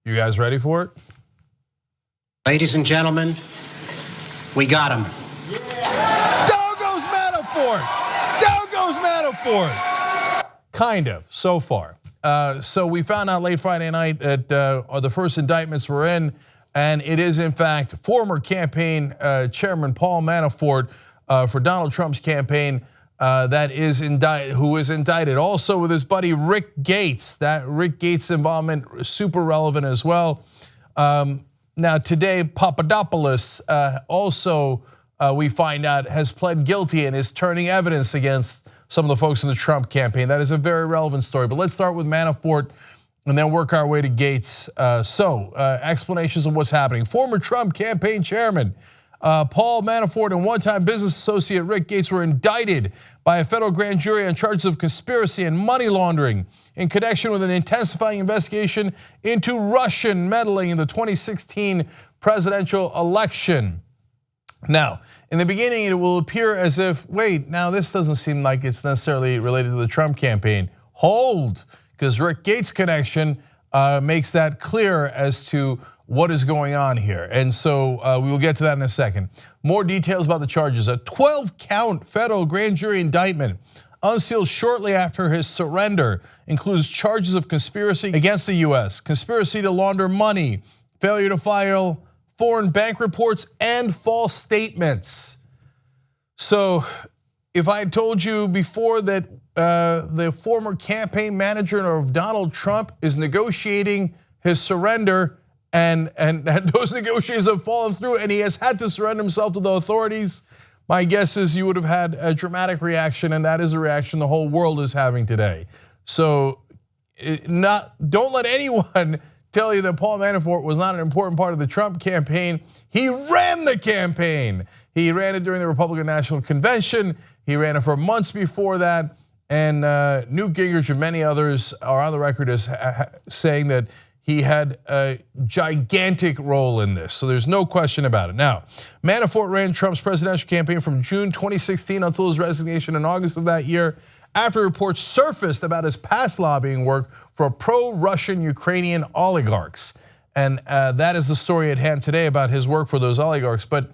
You guys ready for it? Ladies and gentlemen, we got him. Yeah. Down goes Manafort. Down goes Manafort. Kind of, so far. So we found out late Friday night that the first indictments were in, and it is in fact former campaign chairman Paul Manafort for Donald Trump's campaign who is indicted. Also with his buddy Rick Gates. That Rick Gates involvement super relevant as well. Now today, Papadopoulos also we find out has pled guilty and is turning evidence against some of the folks in the Trump campaign. That is a very relevant story. But let's start with Manafort and then work our way to Gates. Explanations of what's happening. Former Trump campaign chairman Paul Manafort and one-time business associate Rick Gates were indicted by a federal grand jury on charges of conspiracy and money laundering in connection with an intensifying investigation into Russian meddling in the 2016 presidential election. Now, in the beginning, it will appear as if, wait, now this doesn't seem like it's necessarily related to the Trump campaign. Hold, because Rick Gates' connection makes that clear as to what is going on here. And so we will get to that in a second. More details about the charges. A 12-count federal grand jury indictment unsealed shortly after his surrender includes charges of conspiracy against the US, conspiracy to launder money, failure to file foreign bank reports, and false statements. So if I had told you before that the former campaign manager of Donald Trump is negotiating his surrender, and those negotiations have fallen through, and he has had to surrender himself to the authorities, my guess is you would have had a dramatic reaction, and that is a reaction the whole world is having today. So don't let anyone tell you that Paul Manafort was not an important part of the Trump campaign. He ran the campaign. He ran it during the Republican National Convention. He ran it for months before that, and Newt Gingrich and many others are on the record as saying that he had a gigantic role in this, so there's no question about it. Now, Manafort ran Trump's presidential campaign from June 2016 until his resignation in August of that year, after reports surfaced about his past lobbying work for pro-Russian Ukrainian oligarchs. And that is the story at hand today about his work for those oligarchs. But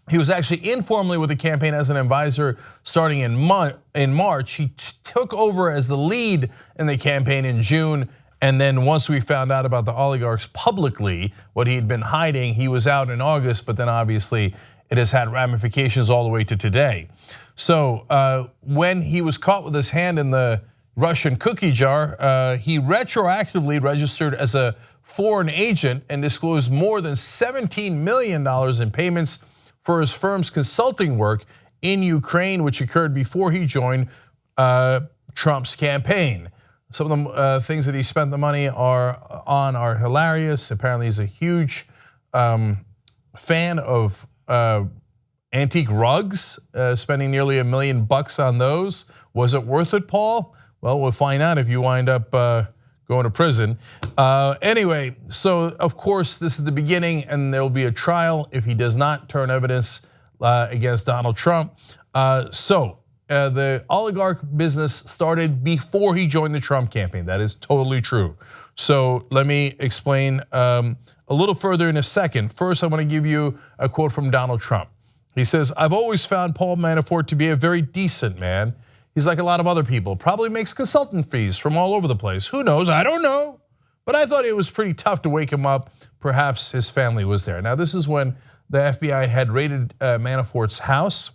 he was actually informally with the campaign as an advisor starting in March. He took over as the lead in the campaign in June. And then once we found out about the oligarchs publicly, what he had been hiding, he was out in August, but then obviously it has had ramifications all the way to today. So when he was caught with his hand in the Russian cookie jar, he retroactively registered as a foreign agent and disclosed more than $17 million in payments for his firm's consulting work in Ukraine, which occurred before he joined Trump's campaign. Some of the things that he spent the money on are hilarious. Apparently he's a huge fan of antique rugs, spending nearly $1 million on those. Was it worth it, Paul? Well, we'll find out if you wind up going to prison. Anyway, so of course this is the beginning, and there will be a trial if he does not turn evidence against Donald Trump. The oligarch business started before he joined the Trump campaign. That is totally true. So let me explain a little further in a second. First, I want to give you a quote from Donald Trump. He says, "I've always found Paul Manafort to be a very decent man. He's like a lot of other people, probably makes consultant fees from all over the place. Who knows, I don't know. But I thought it was pretty tough to wake him up. Perhaps his family was there." Now this is when the FBI had raided Manafort's house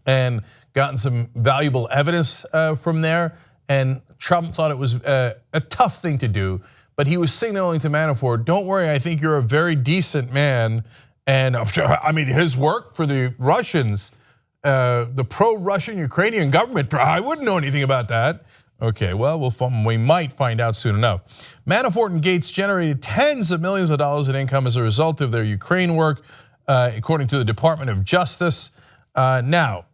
and gotten some valuable evidence from there. And Trump thought it was a tough thing to do, but he was signaling to Manafort, don't worry, I think you're a very decent man. And I mean, his work for the Russians, the pro-Russian Ukrainian government, I wouldn't know anything about that. Okay, well, we might find out soon enough. Manafort and Gates generated tens of millions of dollars in income as a result of their Ukraine work, according to the Department of Justice. Now,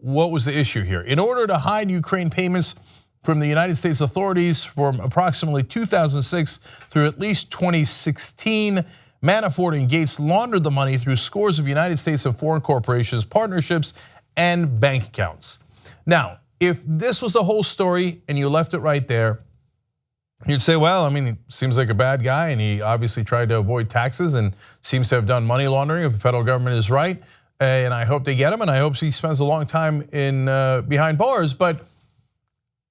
what was the issue here? In order to hide Ukraine payments from the United States authorities from approximately 2006 through at least 2016, Manafort and Gates laundered the money through scores of United States and foreign corporations, partnerships, and bank accounts. Now, if this was the whole story and you left it right there, You'd say, well, I mean, he seems like a bad guy, and he obviously tried to avoid taxes and seems to have done money laundering if the federal government is right. And I hope they get him, and I hope he spends a long time in behind bars. But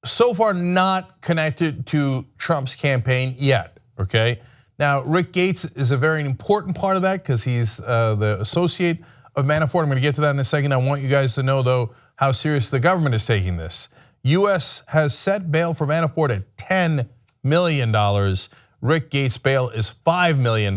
so far, not connected to Trump's campaign yet. Okay. Now, Rick Gates is a very important part of that because he's the associate of Manafort. I'm going to get to that in a second. I want you guys to know, though, how serious the government is taking this. U.S. has set bail for Manafort at $10 million. Rick Gates' bail is $5 million.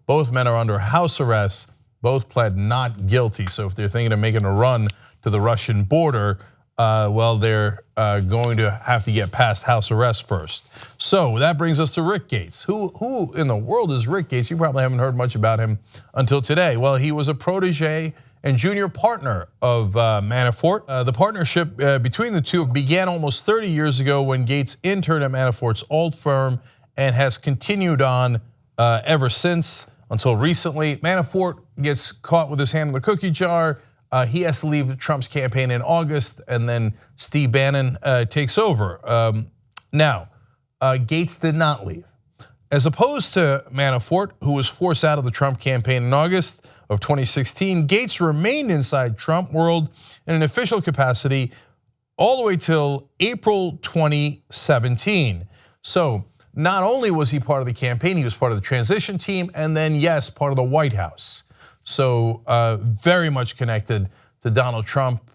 Both men are under house arrest. Both pled not guilty. So if they're thinking of making a run to the Russian border, well, they're going to have to get past house arrest first. So that brings us to Rick Gates. Who in the world is Rick Gates? You probably haven't heard much about him until today. Well, he was a protege and junior partner of Manafort. The partnership between the two began almost 30 years ago when Gates interned at Manafort's old firm and has continued on ever since until recently. Manafort gets caught with his hand in the cookie jar. He has to leave Trump's campaign in August, and then Steve Bannon takes over. Now, Gates did not leave. As opposed to Manafort, who was forced out of the Trump campaign in August of 2016, Gates remained inside Trump world in an official capacity all the way till April 2017. So not only was he part of the campaign, he was part of the transition team, and then yes, part of the White House. So very much connected to Donald Trump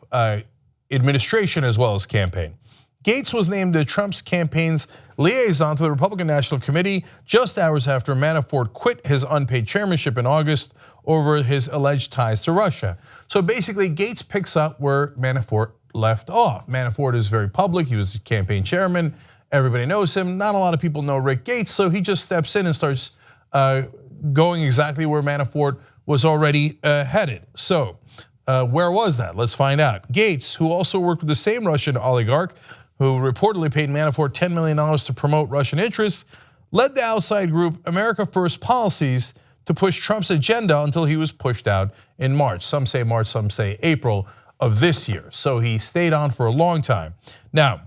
administration as well as campaign. Gates was named Trump's campaign's liaison to the Republican National Committee just hours after Manafort quit his unpaid chairmanship in August over his alleged ties to Russia. So basically, Gates picks up where Manafort left off. Manafort is very public. He was the campaign chairman. Everybody knows him. Not a lot of people know Rick Gates, so he just steps in and starts going exactly where Manafort was already headed. So where was that? Let's find out. Gates, who also worked with the same Russian oligarch who reportedly paid Manafort $10 million to promote Russian interests, led the outside group America First Policies to push Trump's agenda until he was pushed out in March. Some say March, some say April of this year. So he stayed on for a long time. Now,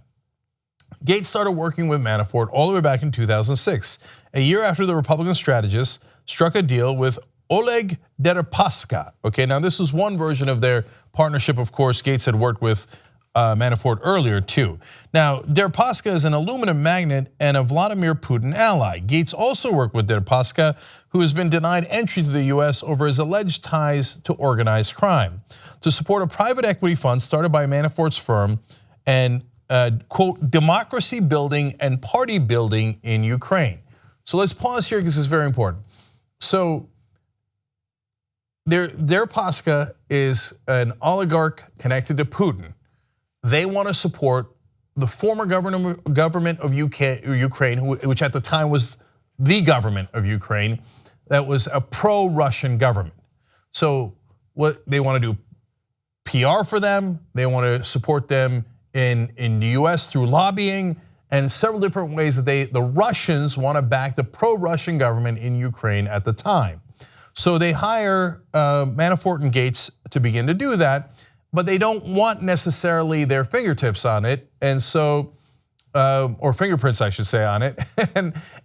Gates started working with Manafort all the way back in 2006, a year after the Republican strategist struck a deal with Oleg Deripaska. Okay, now this is one version of their partnership. Of course, Gates had worked with Manafort earlier too. Now, Deripaska is an aluminum magnate and a Vladimir Putin ally. Gates also worked with Deripaska, who has been denied entry to the US over his alleged ties to organized crime, to support a private equity fund started by Manafort's firm and quote, democracy building and party building in Ukraine. So let's pause here because this is very important. So Deripaska is an oligarch connected to Putin. They want to support the former government of Ukraine, which at the time was the government of Ukraine, that was a pro-Russian government. So what they want to do, PR for them, they want to support them in the US through lobbying, and several different ways that the Russians want to back the pro-Russian government in Ukraine at the time. So they hire Manafort and Gates to begin to do that, but they don't want necessarily their fingertips on it, and so, or fingerprints, I should say, on it,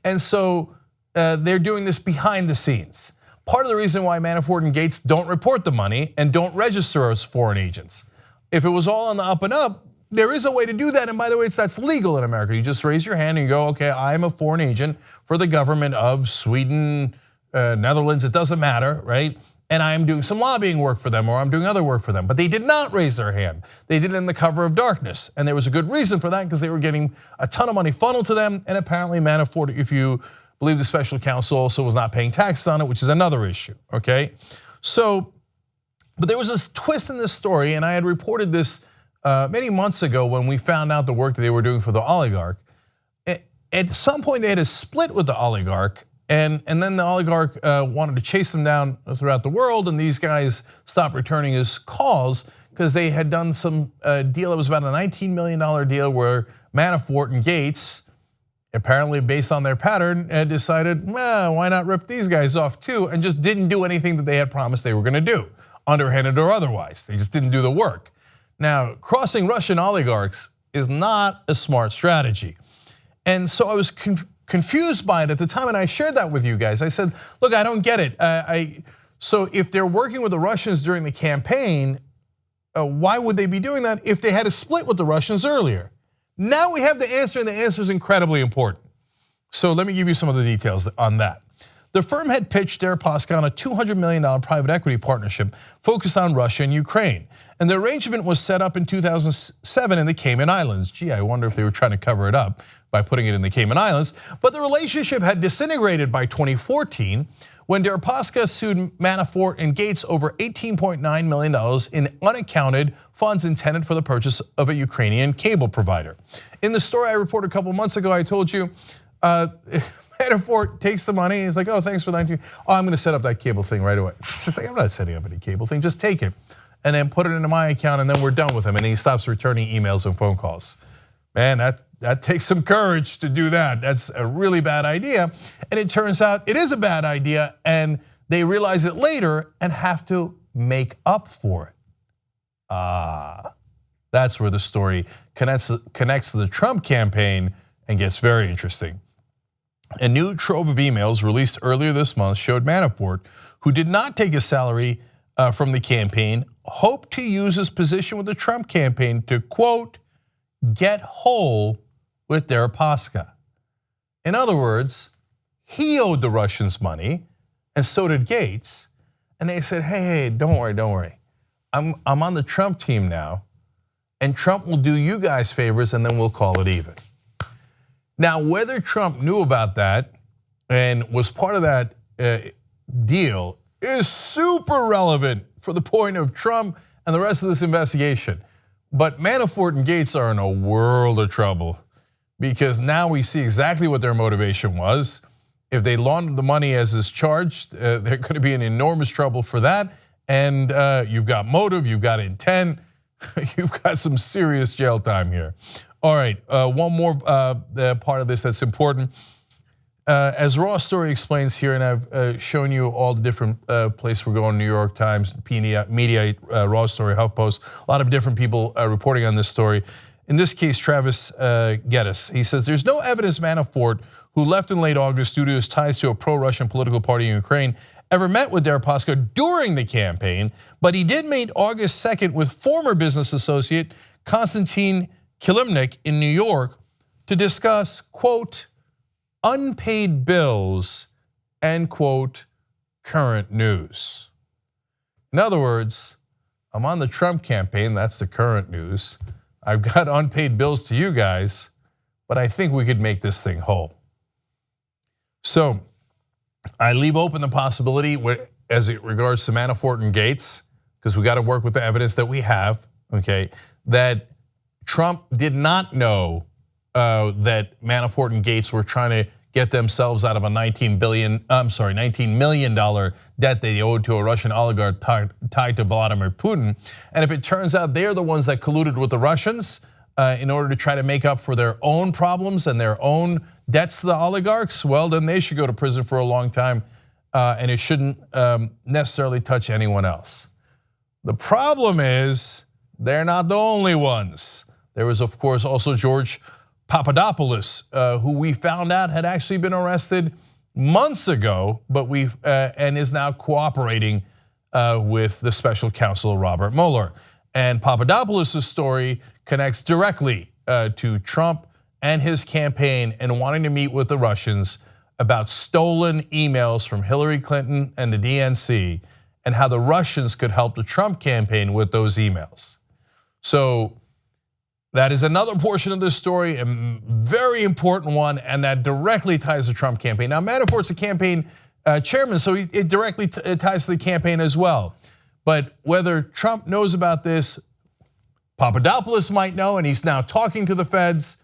and so they're doing this behind the scenes. Part of the reason why Manafort and Gates don't report the money and don't register as foreign agents. If it was all on the up and up, there is a way to do that, and by the way, that's legal in America. You just raise your hand and you go, okay, I'm a foreign agent for the government of Sweden, Netherlands, it doesn't matter, right? And I'm doing some lobbying work for them, or I'm doing other work for them. But they did not raise their hand. They did it in the cover of darkness. And there was a good reason for that, because they were getting a ton of money funneled to them. And apparently Manafort, if you believe the special counsel, also was not paying taxes on it, which is another issue, okay? So, but there was this twist in this story, and I had reported this many months ago when we found out the work that they were doing for the oligarch. At some point they had a split with the oligarch, and then the oligarch wanted to chase them down throughout the world, and these guys stopped returning his calls because they had done some deal that was about a $19 million deal where Manafort and Gates, apparently based on their pattern, had decided, well, why not rip these guys off too, and just didn't do anything that they had promised they were gonna do, underhanded or otherwise. They just didn't do the work. Now, crossing Russian oligarchs is not a smart strategy. And so I was confused by it at the time, and I shared that with you guys. I said, look, I don't get it. So if they're working with the Russians during the campaign, why would they be doing that if they had a split with the Russians earlier? Now we have the answer, and the answer is incredibly important. So let me give you some of the details on that. The firm had pitched Deripaska on a $200 million private equity partnership focused on Russia and Ukraine. And the arrangement was set up in 2007 in the Cayman Islands. Gee, I wonder if they were trying to cover it up by putting it in the Cayman Islands. But the relationship had disintegrated by 2014 when Deripaska sued Manafort and Gates over $18.9 million in unaccounted funds intended for the purchase of a Ukrainian cable provider. In the story I reported a couple months ago, I told you, Manafort takes the money, he's like, oh, thanks for the 19. Oh, I'm gonna set up that cable thing right away. She's like, I'm not setting up any cable thing, just take it. And then put it into my account, and then we're done with him. And he stops returning emails and phone calls. Man, that takes some courage to do that. That's a really bad idea. And it turns out it is a bad idea, and they realize it later and have to make up for it. That's where the story connects to the Trump campaign and gets very interesting. A new trove of emails released earlier this month showed Manafort, who did not take a salary from the campaign, hoped to use his position with the Trump campaign to, quote, get whole with Deripaska. In other words, he owed the Russians money, and so did Gates. And they said, hey, don't worry. I'm on the Trump team now, and Trump will do you guys favors, and then we'll call it even. Now, whether Trump knew about that and was part of that deal is super relevant for the point of Trump and the rest of this investigation. But Manafort and Gates are in a world of trouble because now we see exactly what their motivation was. If they laundered the money as is charged, they're going to be in enormous trouble for that. And you've got motive, you've got intent, you've got some serious jail time here. All right, one more part of this that's important. As Raw Story explains here, and I've shown you all the different places we're going, New York Times, Media, Raw Story, HuffPost, a lot of different people reporting on this story. In this case, Travis Geddes, he says, there's no evidence Manafort, who left in late August due to his ties to a pro-Russian political party in Ukraine, ever met with Deripaska during the campaign, but he did meet August 2nd with former business associate Konstantin Kilimnik in New York to discuss, quote, unpaid bills and, quote, current news. In other words, I'm on the Trump campaign, that's the current news. I've got unpaid bills to you guys, but I think we could make this thing whole. So I leave open the possibility as it regards to Manafort and Gates, because we got to work with the evidence that we have, okay, that Trump did not know that Manafort and Gates were trying to get themselves out of a $19 million debt they owed to a Russian oligarch tied to Vladimir Putin. And if it turns out they're the ones that colluded with the Russians in order to try to make up for their own problems and their own debts to the oligarchs, well, then they should go to prison for a long time, and it shouldn't necessarily touch anyone else. The problem is they're not the only ones. There was, of course, also George Papadopoulos, who we found out had actually been arrested months ago, but and is now cooperating with the special counsel Robert Mueller. And Papadopoulos' story connects directly to Trump and his campaign and wanting to meet with the Russians about stolen emails from Hillary Clinton and the DNC and how the Russians could help the Trump campaign with those emails. So that is another portion of this story, a very important one, and that directly ties to the Trump campaign. Now, Manafort's a campaign chairman, so it directly ties to the campaign as well. But whether Trump knows about this, Papadopoulos might know, and he's now talking to the feds.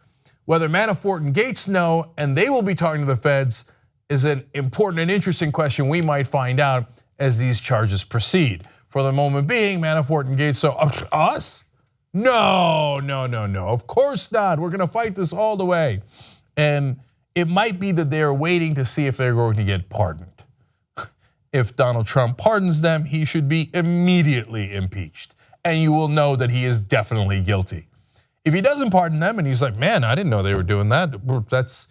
Whether Manafort and Gates know, and they will be talking to the feds, is an important and interesting question we might find out as these charges proceed. For the moment being, Manafort and Gates, so us? No, of course not. We're gonna fight this all the way. And it might be that they're waiting to see if they're going to get pardoned. If Donald Trump pardons them, he should be immediately impeached. And you will know that he is definitely guilty. If he doesn't pardon them and he's like, man, I didn't know they were doing that. That's,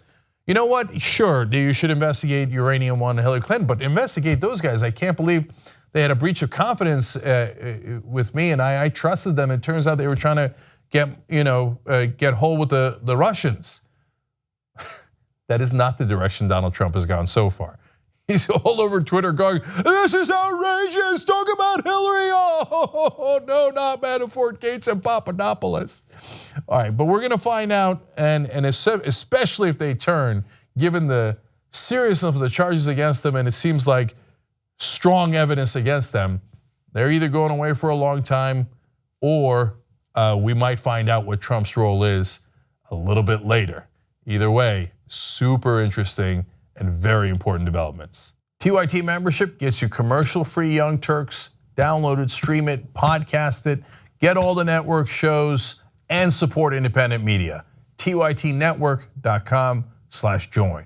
you know what? Sure, you should investigate Uranium One and Hillary Clinton, but investigate those guys. I can't believe they had a breach of confidence with me, and I trusted them. It turns out they were trying to get whole with the Russians. That is not the direction Donald Trump has gone so far. He's all over Twitter going, this is outrageous, talk about Hillary. Oh, no, not Manafort, Gates, and Papadopoulos. All right, but we're gonna find out, and especially if they turn, given the seriousness of the charges against them, and it seems like strong evidence against them, they're either going away for a long time, or we might find out what Trump's role is a little bit later. Either way, super interesting and very important developments. TYT membership gets you commercial-free Young Turks. Download it, stream it, podcast it, get all the network shows, and support independent media. TYTnetwork.com/join.